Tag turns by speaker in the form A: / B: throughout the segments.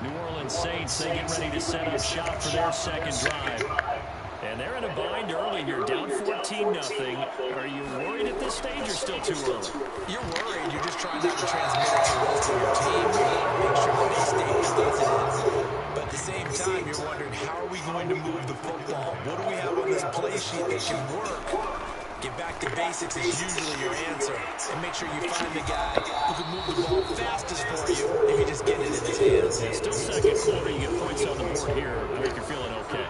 A: New Orleans Saints, they get ready to set up shop for their second drive. And they're in a bind early here, down 14-0. Are you worried at this stage or still too early?
B: You're worried. You're just trying not to transmit it to the rest of your team. You want to make sure that they stay positive. But at the same time, you're wondering, how are we going to move the football? What do we have on this play sheet that can work? Get back to basics is usually your answer. And make sure you find the guy who can move the ball fastest for you if you just get it in his hands.
A: Yeah, still second quarter. You get points on the board here. I think you're feeling okay.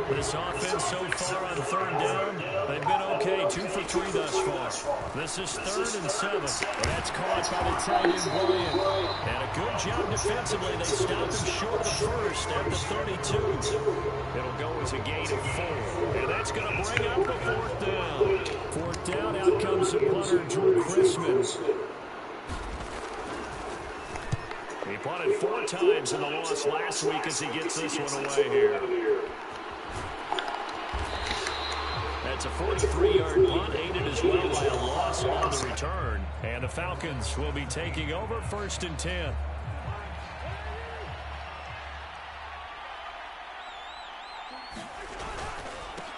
A: This offense so far on third down, they've been okay. 2 for 3 thus far. This is 3rd and 7. That's caught by the tight end, Bryant. And a good job defensively. They stopped him short of the first at the 32. It'll go as a gain of 4. And that's going to bring up the 4th down. 4th down, out comes the punter, Drew Christmas. He punted 4 times in the loss last week as he gets this one away here. That's a 43-yard punt, aided as well by a loss on the return. And the Falcons will be taking over 1st and 10.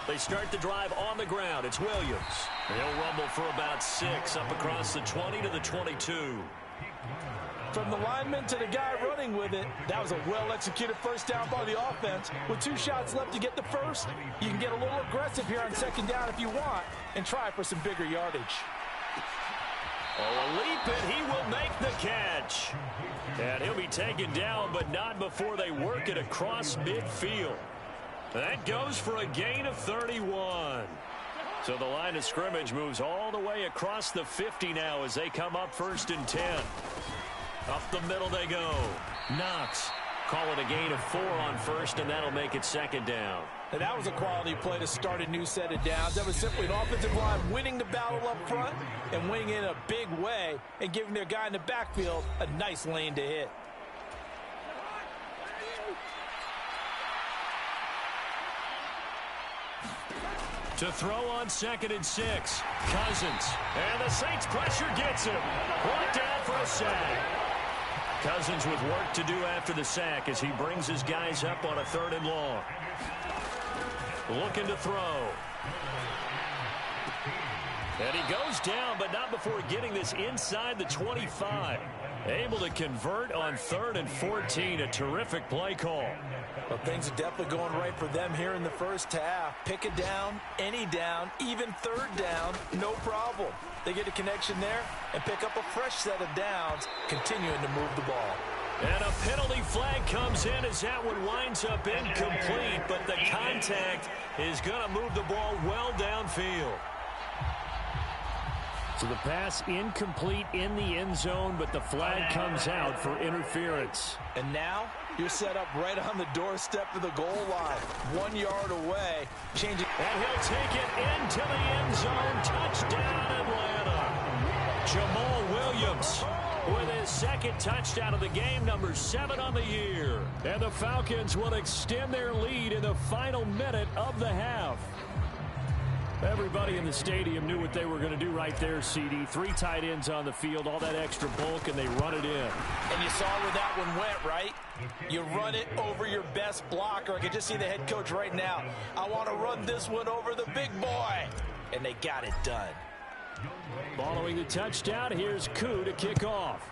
A: They start the drive on the ground. It's Williams. He'll rumble for about 6 up across the 20 to the 22.
C: From the lineman to the guy running with it, that was a well-executed first down by the offense. With 2 shots left to get the first, you can get a little aggressive here on 2nd down if you want and try for some bigger yardage.
A: Oh, a leap, and he will make the catch. And he'll be taken down, but not before they work it across midfield. That goes for a gain of 31. So the line of scrimmage moves all the way across the 50 now as they come up 1st and 10. Up the middle they go. Knox, call it a gain of 4 on 1st, and that'll make it 2nd down.
C: And that was a quality play to start a new set of downs. That was simply an offensive line winning the battle up front and winning in a big way and giving their guy in the backfield a nice lane to hit.
A: To throw on 2nd and 6. Cousins. And the Saints pressure gets him. Brought down for a sack. Cousins with work to do after the sack as he brings his guys up on a 3rd and long. Looking to throw. And he goes down, but not before getting this inside the 25. Able to convert on 3rd and 14. A terrific play call.
C: Well, things are definitely going right for them here in the first half. Pick a down, any down, even 3rd down, no problem. They get a connection there and pick up a fresh set of downs, continuing to move the ball.
A: And a penalty flag comes in as that one winds up incomplete, but the contact is going to move the ball well downfield. So the pass incomplete in the end zone, but the flag comes out for interference.
C: And now you're set up right on the doorstep of the goal line, 1 yard away. Changing.
A: And he'll take it into the end zone. Touchdown, Atlanta. Jamal Williams with his 2nd touchdown of the game, number 7 on the year. And the Falcons will extend their lead in the final minute of the half. Everybody in the stadium knew what they were going to do right there, CD. 3 tight ends on the field, all that extra bulk, and they run it in.
C: And you saw where that one went, right? You run it over your best blocker. I can just see the head coach right now. I want to run this one over the big boy. And they got it done.
A: Following the touchdown, here's Koo to kick off.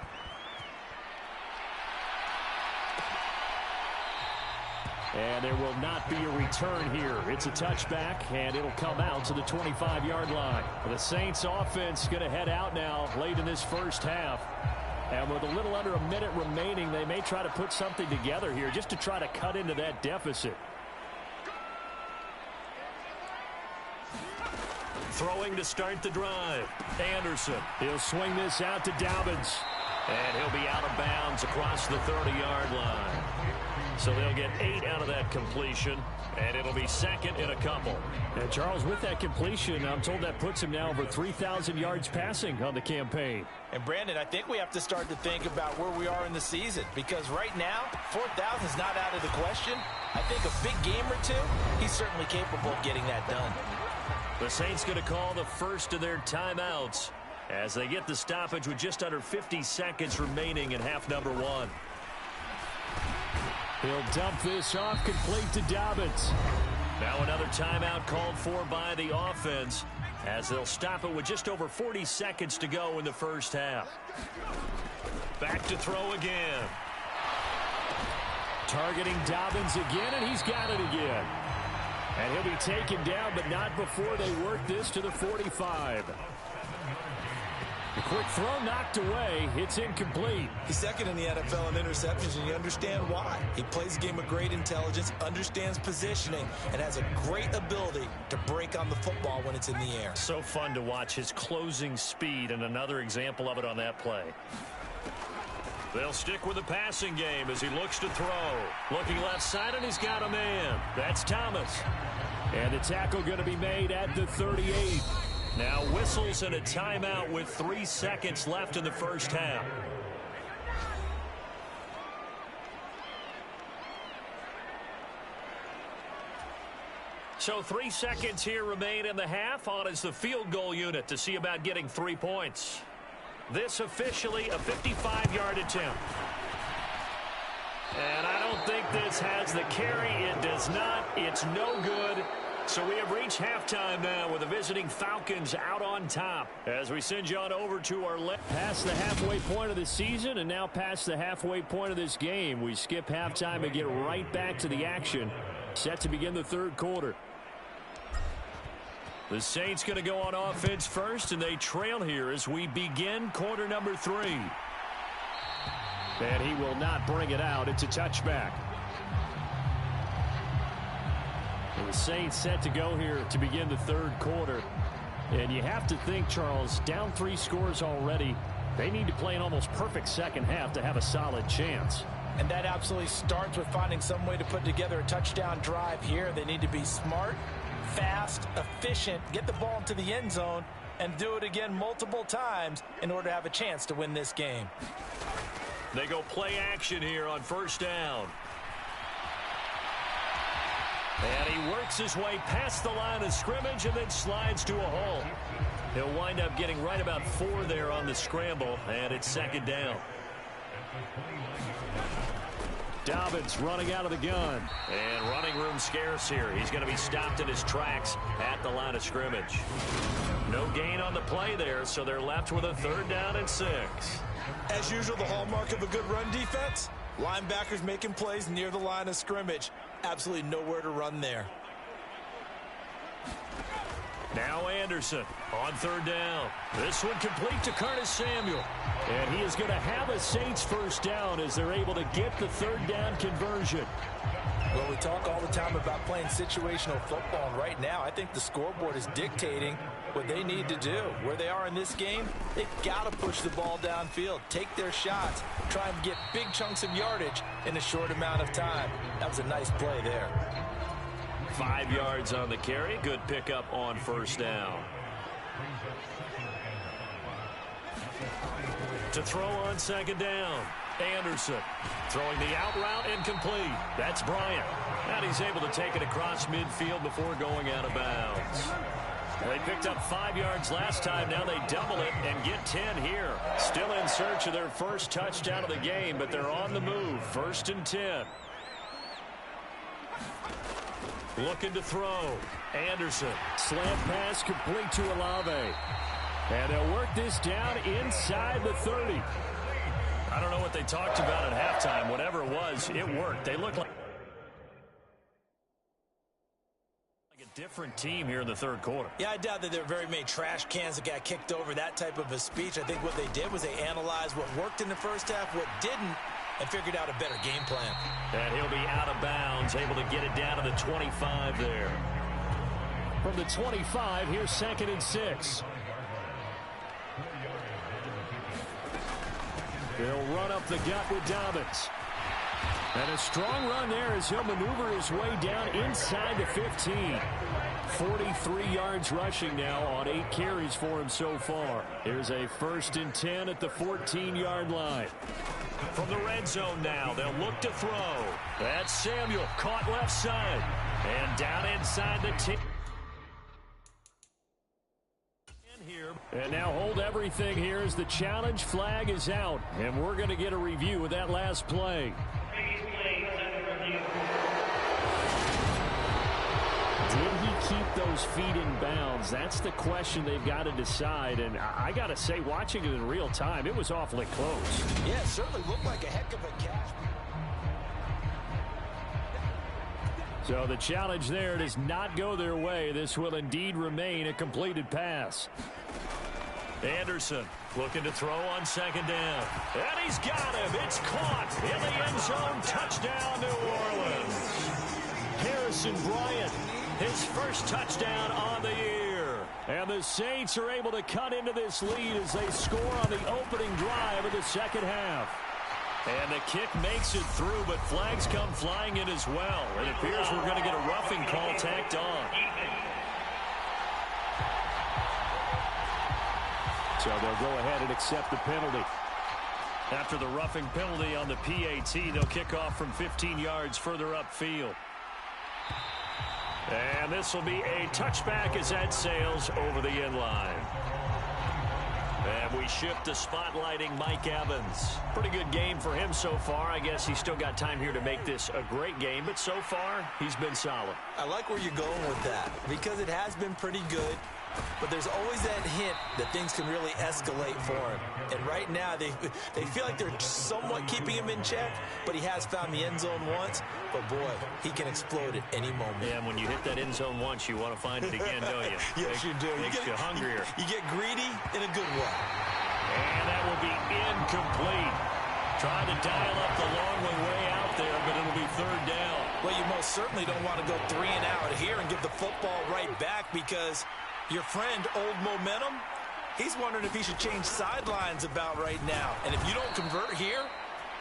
A: And there will not be a return here. It's a touchback, and it'll come out to the 25-yard line. The Saints offense going to head out now late in this first half. And with a little under a minute remaining, they may try to put something together here just to try to cut into that deficit. Throwing to start the drive. Anderson. He'll swing this out to Dobbins. And he'll be out of bounds across the 30-yard line. So they'll get 8 out of that completion, and it'll be 2nd in a couple. And Charles, with that completion, I'm told that puts him now over 3,000 yards passing on the campaign.
C: And Brandon, I think we have to start to think about where we are in the season, because right now, 4,000 is not out of the question. I think a big game or 2, he's certainly capable of getting that done.
A: The Saints going to call the first of their timeouts as they get the stoppage with just under 50 seconds remaining in half number 1. He'll dump this off, complete to Dobbins. Now another timeout called for by the offense as they'll stop it with just over 40 seconds to go in the first half. Back to throw again. Targeting Dobbins again, and he's got it again. And he'll be taken down, but not before they work this to the 45. The quick throw knocked away. It's incomplete.
C: He's second in the NFL in interceptions, and you understand why. He plays a game of great intelligence, understands positioning, and has a great ability to break on the football when it's in the air.
A: So fun to watch his closing speed, and another example of it on that play. They'll stick with the passing game as he looks to throw. Looking left side, and he's got a man. That's Thomas. And the tackle going to be made at the 38. Now whistles and a timeout with 3 seconds left in the first half. So 3 seconds here remain in the half. On is the field goal unit to see about getting 3 points. This officially a 55-yard attempt. And I don't think this has the carry. It does not. It's no good. So we have reached halftime now with the visiting Falcons out on top. As we send you on over to our left. Past the halfway point of the season and now past the halfway point of this game. We skip halftime and get right back to the action. Set to begin the third quarter. The Saints going to go on offense first, and they trail here as we begin quarter number 3. And he will not bring it out. It's a touchback. And the Saints set to go here to begin the third quarter. And you have to think, Charles, down 3 scores already. They need to play an almost perfect second half to have a solid chance.
C: And that absolutely starts with finding some way to put together a touchdown drive here. They need to be smart, fast, efficient, get the ball into the end zone, and do it again multiple times in order to have a chance to win this game.
A: They go play action here on first down. And he works his way past the line of scrimmage and then slides to a hole. He'll wind up getting right about 4 there on the scramble, and it's second down. Dobbins running out of the gun. And running room scarce here. He's going to be stopped in his tracks at the line of scrimmage. No gain on the play there, so they're left with a 3rd down and 6.
C: As usual, the hallmark of a good run defense, linebackers making plays near the line of scrimmage. Absolutely nowhere to run there.
A: Now Anderson on 3rd down. This one complete to Curtis Samuel. And he is going to have a Saints first down as they're able to get the 3rd down conversion.
C: Well, we talk all the time about playing situational football, and right now I think the scoreboard is dictating what they need to do. Where they are in this game, they've got to push the ball downfield, take their shots, try and get big chunks of yardage in a short amount of time. That was a nice play there.
A: 5 yards on the carry. Good pickup on first down. To throw on second down. Anderson throwing the out route incomplete. That's Bryant. And he's able to take it across midfield before going out of bounds. They picked up 5 yards last time. Now they double it and get 10 here. Still in search of their first touchdown of the game, but they're on the move. 1st and 10. Looking to throw. Anderson. Slant pass complete to Olave. And they'll work this down inside the 30. I don't know what they talked about at halftime. Whatever it was, it worked. They look like a different team here in the third quarter.
C: Yeah, I doubt that there are very many trash cans that got kicked over, that type of a speech. I think what they did was they analyzed what worked in the first half, what didn't, and figured out a better game plan.
A: And he'll be out of bounds, able to get it down to the 25 there. From the 25, here's 2nd and 6. They'll run up the gut with Dobbins. And a strong run there as he'll maneuver his way down inside the 15. 43 yards rushing now on 8 carries for him so far. Here's a 1st and 10 at the 14-yard line. From the red zone now, they'll look to throw. That's Samuel, caught left side. And down inside the 10. And now hold everything here as the challenge flag is out. And we're going to get a review of that last play. keep those feet in bounds? That's the question they've got to decide. And I got to say, watching it in real time, it was awfully close.
C: Yeah, it certainly looked like a heck of a catch.
A: So the challenge there does not go their way. This will indeed remain a completed pass. Anderson looking to throw on second down. And he's got him. It's caught in the end zone. Touchdown, New Orleans. Harrison Bryant, his first touchdown on the year. And the Saints are able to cut into this lead as they score on the opening drive of the second half. And the kick makes it through, but flags come flying in as well. It appears we're going to get a roughing call tacked on. So they'll go ahead and accept the penalty. After the roughing penalty on the PAT, they'll kick off from 15 yards further upfield. And this will be a touchback as that sails over the end line. And we shift to spotlighting Mike Evans. Pretty good game for him so far. I guess he's still got time here to make this a great game, but so far, he's been solid.
C: I like where you're going with that because it has been pretty good. But there's always that hint that things can really escalate for him. And right now, they feel like they're somewhat keeping him in check, but he has found the end zone once. But, boy, he can explode at any moment.
A: Yeah, and when you hit that end zone once, you want to find it again, don't you?
C: Yes, you do.
A: Makes you hungrier.
C: You get greedy in a good way.
A: And that will be incomplete. Trying to dial up the long way out there, but it'll be third down.
C: Well, you most certainly don't want to go 3 and out here and give the football right back because your friend, Old Momentum, he's wondering if he should change sidelines about right now. And if you don't convert here,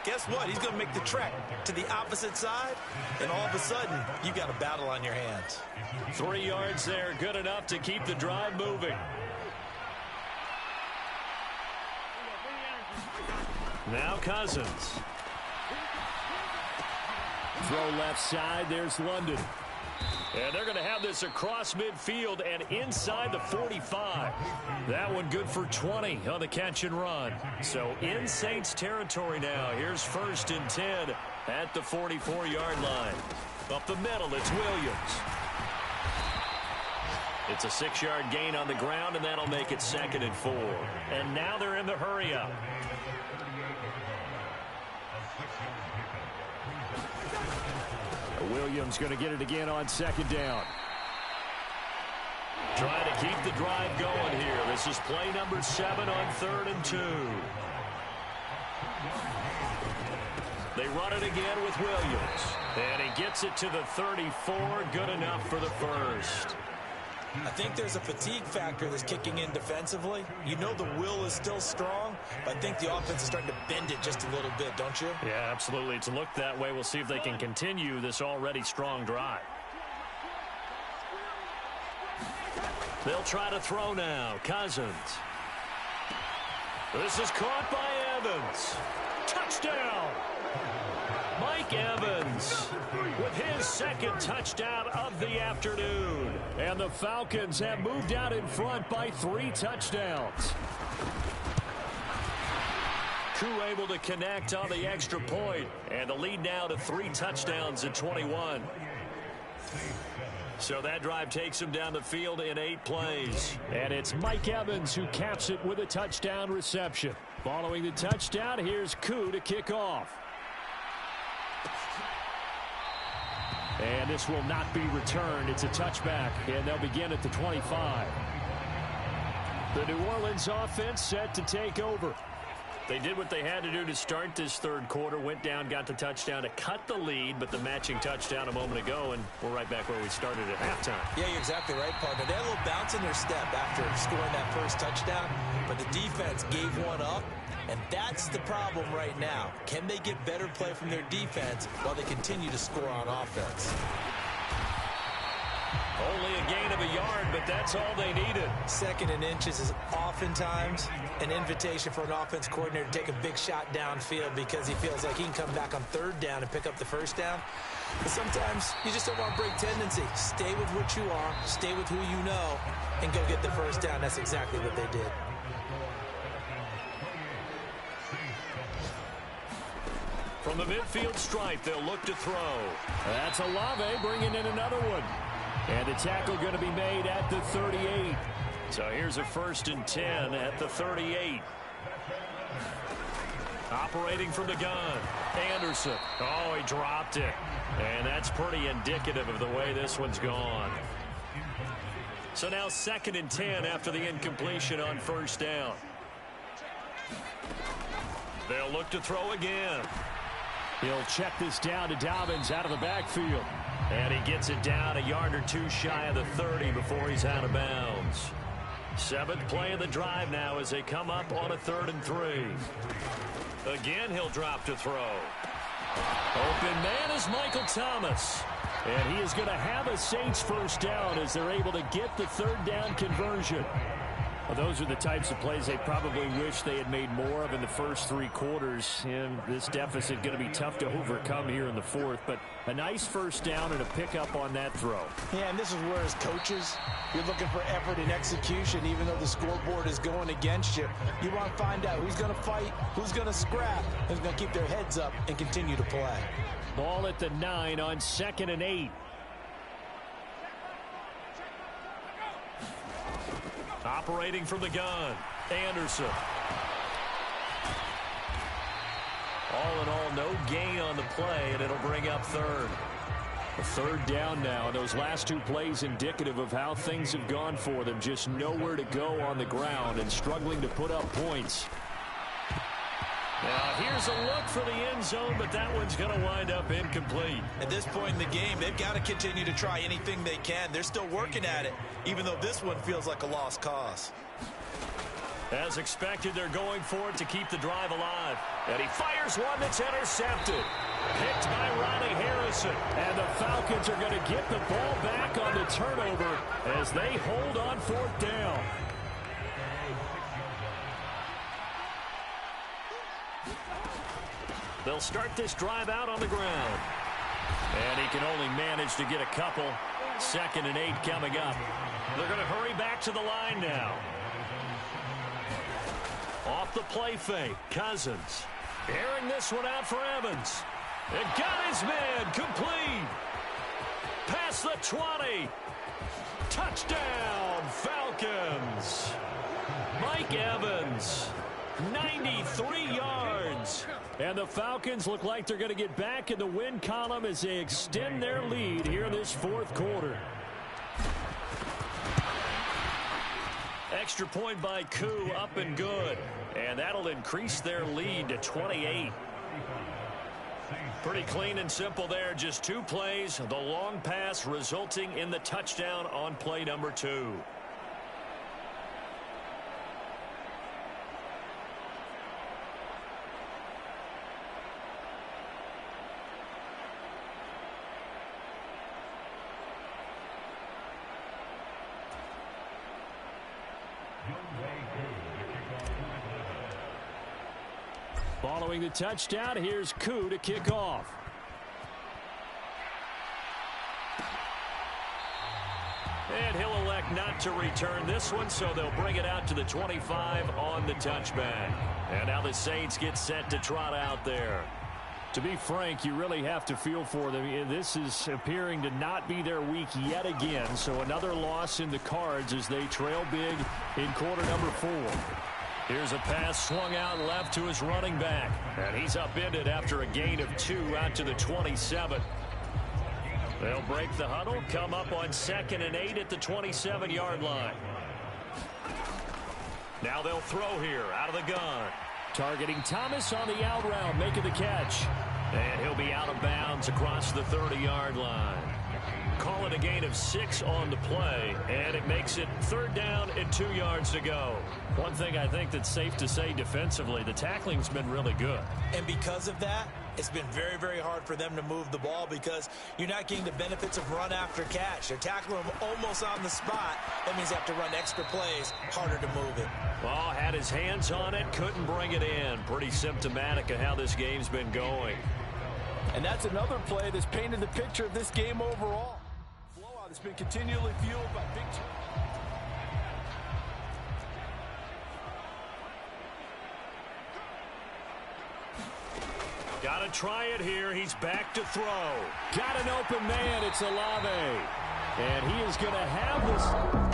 C: guess what? He's going to make the trek to the opposite side, and all of a sudden, you've got a battle on your hands.
A: 3 yards there, good enough to keep the drive moving. Now Cousins. Throw left side, there's London. And they're going to have this across midfield and inside the 45. That one good for 20 on the catch and run. So in Saints territory now. Here's 1st and 10 at the 44-yard line. Up the middle, it's Williams. It's a 6-yard gain on the ground, and that'll make it 2nd and 4. And now they're in the hurry-up. Williams going to get it again on 2nd down. Trying to keep the drive going here. This is play number 7 on 3rd and 2. They run it again with Williams. And he gets it to the 34. Good enough for the first.
C: I think there's a fatigue factor that's kicking in defensively. You know the will is still strong, but I think the offense is starting to bend it just a little bit, don't you?
A: Yeah, absolutely. It's looked that way. We'll see if they can continue this already strong drive. They'll try to throw now. Cousins. This is caught by Evans. Touchdown! Mike Evans with his 2nd touchdown of the afternoon. And the Falcons have moved out in front by 3 touchdowns. Koo able to connect on the extra point. And the lead now to 3 touchdowns at 21. So that drive takes him down the field in 8 plays. And it's Mike Evans who caps it with a touchdown reception. Following the touchdown, here's Koo to kick off. And this will not be returned. It's a touchback, and they'll begin at the 25. The New Orleans offense set to take over. They did what they had to do to start this 3rd quarter. Went down, got the touchdown to cut the lead, but the matching touchdown a moment ago, and we're right back where we started at halftime.
C: Yeah, you're exactly right, partner. They had a little bounce in their step after scoring that first touchdown, but the defense gave one up. And that's the problem right now. Can they get better play from their defense while they continue to score on offense?
A: Only a gain of a yard, but that's all they needed.
C: 2nd and inches is oftentimes an invitation for an offense coordinator to take a big shot downfield because he feels like he can come back on 3rd down and pick up the 1st down. But sometimes you just don't want to break tendency. Stay with what you are, stay with who you know, and go get the 1st down. That's exactly what they did.
A: From the midfield stripe, they'll look to throw. That's Olave bringing in another one. And the tackle going to be made at the 38. So here's a 1st and 10 at the 38. Operating from the gun, Anderson. Oh, he dropped it. And that's pretty indicative of the way this one's gone. So now 2nd and 10 after the incompletion on 1st down. They'll look to throw again. He'll check this down to Dobbins out of the backfield. And he gets it down a yard or two shy of the 30 before he's out of bounds. 7th play of the drive now as they come up on a 3rd and 3. Again, he'll drop to throw. Open man is Michael Thomas. And he is going to have a Saints 1st down as they're able to get the 3rd down conversion. Well, those are the types of plays they probably wish they had made more of in the first 3 quarters. And this deficit going to be tough to overcome here in the 4th. But a nice 1st down and a pickup on that throw.
C: Yeah, and this is where as coaches, you're looking for effort and execution, even though the scoreboard is going against you. You want to find out who's going to fight, who's going to scrap, who's going to keep their heads up and continue to play.
A: Ball at the 9 on 2nd and 8. Operating from the gun, Anderson. All in all, no gain on the play, and it'll bring up 3rd. A 3rd down now, and those last 2 plays indicative of how things have gone for them. Just nowhere to go on the ground and struggling to put up points. Now, here's a look for the end zone, but that one's going to wind up incomplete.
B: At this point in the game, they've got to continue to try anything they can. They're still working at it, even though this one feels like a lost cause.
A: As expected, they're going for it to keep the drive alive. And he fires one that's intercepted. Picked by Ronnie Harrison. And the Falcons are going to get the ball back on the turnover as they hold on 4th down. They'll start this drive out on the ground. And he can only manage to get a couple. 2nd and 8 coming up. They're going to hurry back to the line now. Off the play fake, Cousins. Airing this one out for Evans. It got his man complete. Past the 20. Touchdown, Falcons. Mike Evans. 93 yards. And the Falcons look like they're going to get back in the win column as they extend their lead here in this 4th quarter. Extra point by Koo, up and good. And that'll increase their lead to 28. Pretty clean and simple there. Just 2 plays. The long pass resulting in the touchdown on play number 2. Following the touchdown, here's Koo to kick off. And he'll elect not to return this one, so they'll bring it out to the 25 on the touchback. And now the Saints get set to trot out there. To be frank, you really have to feel for them. This is appearing to not be their week yet again, so another loss in the cards as they trail big in quarter number 4. Here's a pass swung out left to his running back. And he's upended after a gain of 2 out to the 27. They'll break the huddle, come up on 2nd and 8 at the 27-yard line. Now they'll throw here out of the gun. Targeting Thomas on the out route, making the catch. And he'll be out of bounds across the 30-yard line. Call it a gain of 6 on the play, and it makes it 3rd down and 2 yards to go. One thing I think that's safe to say defensively, the tackling's been really good.
B: And because of that, it's been very, very hard for them to move the ball because you're not getting the benefits of run after catch. They're tackling them almost on the spot. That means they have to run extra plays, harder to move it.
A: Well, had his hands on it, couldn't bring it in. Pretty symptomatic of how this game's been going.
C: And that's another play that's painted the picture of this game overall. Blowout has been continually fueled by big turnovers.
A: Got to try it here. He's back to throw. Got an open man. It's Olave. And he is going to have this.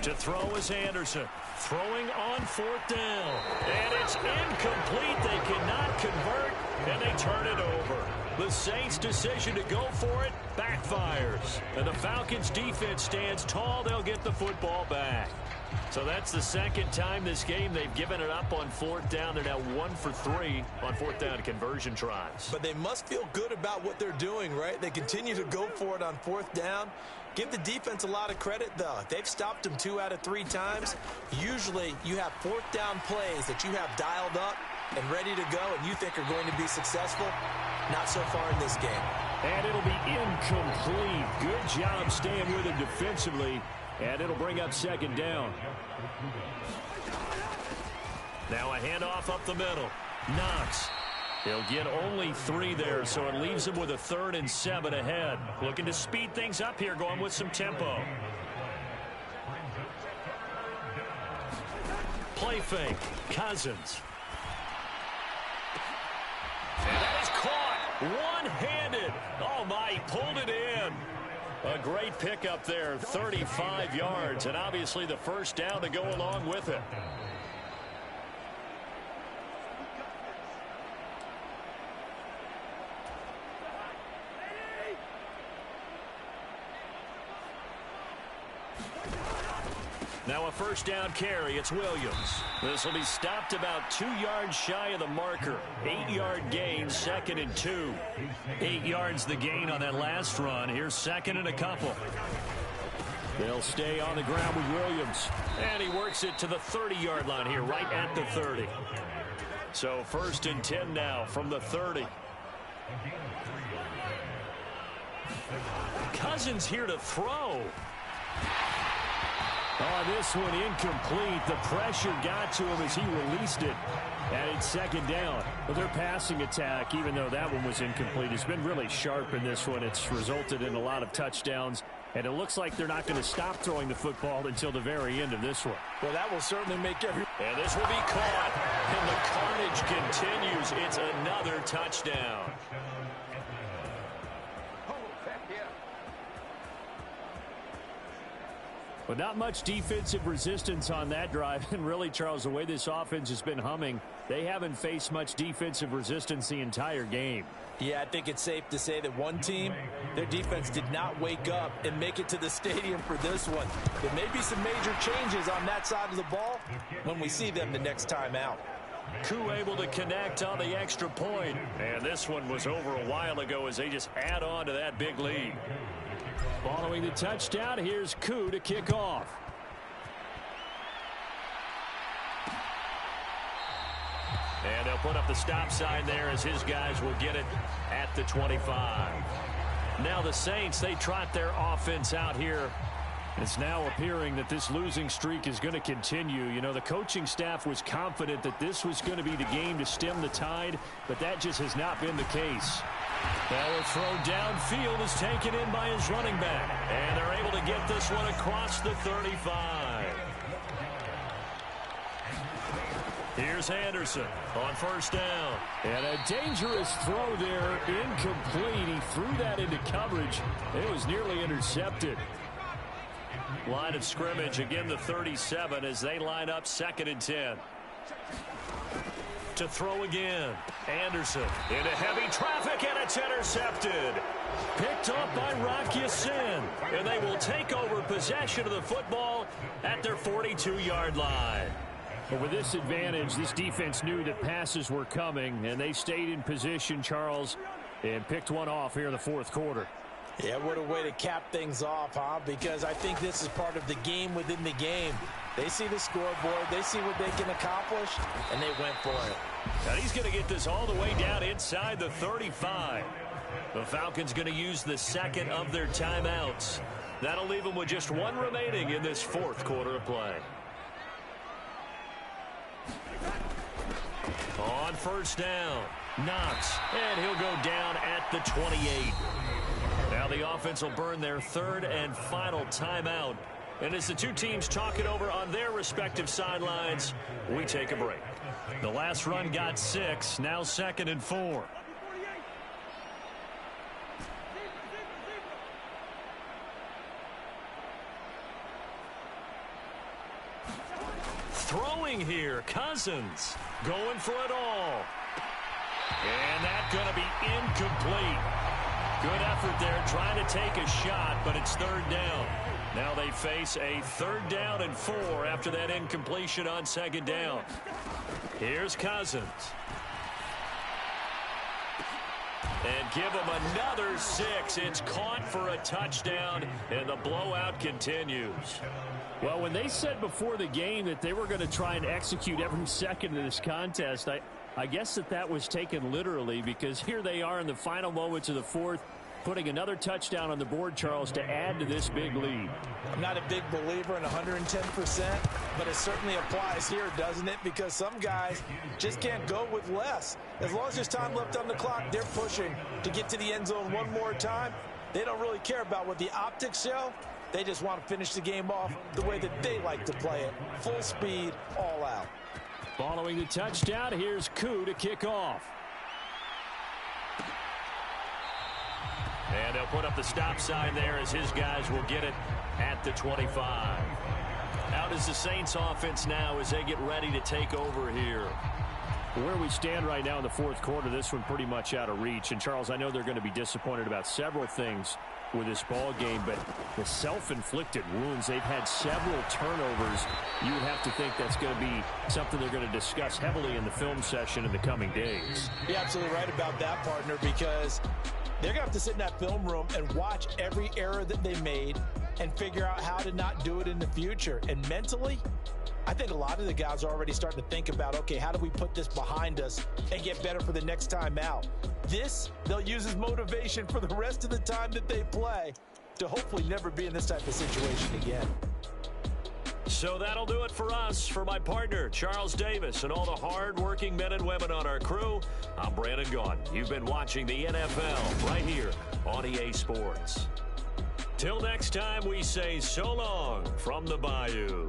A: To throw is Anderson. Throwing on 4th down. And it's incomplete. They cannot convert, and they turn it over. The Saints' decision to go for it backfires. And the Falcons' defense stands tall. They'll get the football back. So that's the second time this game they've given it up on 4th down. They're now 1 for 3 on 4th down conversion tries.
C: But they must feel good about what they're doing, right? They continue to go for it on 4th down. Give the defense a lot of credit, though. They've stopped them 2 out of 3 times. Usually, you have 4th down plays that you have dialed up and ready to go and you think are going to be successful. Not so far in this game.
A: And it'll be incomplete. Good job staying with it defensively. And it'll bring up 2nd down. Now a handoff up the middle. Knox. He'll get only 3 there, so it leaves him with a 3rd and 7 ahead. Looking to speed things up here, going with some tempo. Play fake. Cousins. And that is caught. One-handed. Oh, my, he pulled it in. A great pickup there, 35 yards, and obviously the 1st down to go along with it. Now a 1st down carry. It's Williams. This will be stopped about 2 yards shy of the marker. 8-yard gain, 2nd and 2. 8 yards the gain on that last run. Here's 2nd and a couple. They'll stay on the ground with Williams. And he works it to the 30-yard line here, right at the 30. So 1st and 10 now from the 30. Cousins here to throw. Oh, this one incomplete. The pressure got to him as he released it. And it's 2nd down.
D: Well, their passing attack, even though that one was incomplete, has been really sharp in this one. It's resulted in a lot of touchdowns. And it looks like they're not going to stop throwing the football until the very end of this one.
C: Well, that will certainly make every...
A: And this will be caught. And the carnage continues. It's another touchdown.
D: But not much defensive resistance on that drive. And really, Charles, the way this offense has been humming, they haven't faced much defensive resistance the entire game.
C: Yeah, I think it's safe to say that one team, their defense did not wake up and make it to the stadium for this one. There may be some major changes on that side of the ball when we see them the next time out.
A: Koo able to connect on the extra point. And this one was over a while ago as they just add on to that big lead.
D: Following the touchdown, here's Koo to kick off.
A: And they'll put up the stop sign there as his guys will get it at the 25. Now the Saints, they trot their offense out here.
D: It's now appearing that this losing streak is going to continue. You know, the coaching staff was confident that this was going to be the game to stem the tide, but that just has not been the case.
A: Now a throw downfield is taken in by his running back. And they're able to get this one across the 35. Here's Anderson on 1st down.
D: And a dangerous throw there, incomplete. He threw that into coverage. It was nearly intercepted.
A: Line of scrimmage, again the 37 as they line up 2nd and 10. To throw again. Anderson into heavy traffic, and it's intercepted. Picked up by Rock Ya-Sin. And they will take over possession of the football at their 42-yard line.
D: But with this advantage, this defense knew that passes were coming, and they stayed in position, Charles, and picked one off here in the 4th quarter.
C: Yeah, what a way to cap things off, huh? Because I think this is part of the game within the game. They see the scoreboard, they see what they can accomplish, and they went for it.
A: Now he's going to get this all the way down inside the 35. The Falcons going to use the second of their timeouts. That'll leave them with just one remaining in this fourth quarter of play. On first down, Knox, and he'll go down at the 28. Now the offense will burn their third and final timeout. And as the two teams talk it over on their respective sidelines, we take a break. The last run got 6, now 2nd and 4. Throwing here, Cousins going for it all. And that's going to be incomplete. Good effort there trying to take a shot, but it's third down. Now they face a 3rd down and 4 after that incompletion on 2nd down. Here's Cousins. And give him another 6. It's caught for a touchdown, and the blowout continues.
D: Well, when they said before the game that they were going to try and execute every second of this contest, I guess that was taken literally, because here they are in the final moments of the fourth, putting another touchdown on the board, Charles, to add to this big lead.
C: I'm not a big believer in 110%, but it certainly applies here, doesn't it? Because some guys just can't go with less. As long as there's time left on the clock, they're pushing to get to the end zone one more time. They don't really care about what the optics show. They just want to finish the game off the way that they like to play it. Full speed, all out.
D: Following the touchdown, here's Koo to kick off.
A: And they'll put up the stop sign there as his guys will get it at the 25. Out is the Saints offense now as they get ready to take over here.
D: Where we stand right now in the fourth quarter, this one pretty much out of reach. And, Charles, I know they're going to be disappointed about several things with this ball game, but the self-inflicted wounds, they've had several turnovers. You would have to think that's going to be something they're going to discuss heavily in the film session in the coming days.
C: You're absolutely right about that, partner, because they're going to have to sit in that film room and watch every error that they made and figure out how to not do it in the future. And mentally, I think a lot of the guys are already starting to think about, okay, how do we put this behind us and get better for the next time out? This, they'll use as motivation for the rest of the time that they play to hopefully never be in this type of situation again.
A: So that'll do it for us. For my partner, Charles Davis, and all the hard-working men and women on our crew, I'm Brandon Gaudin. You've been watching the NFL right here on EA Sports. Till next time, we say so long from the Bayou.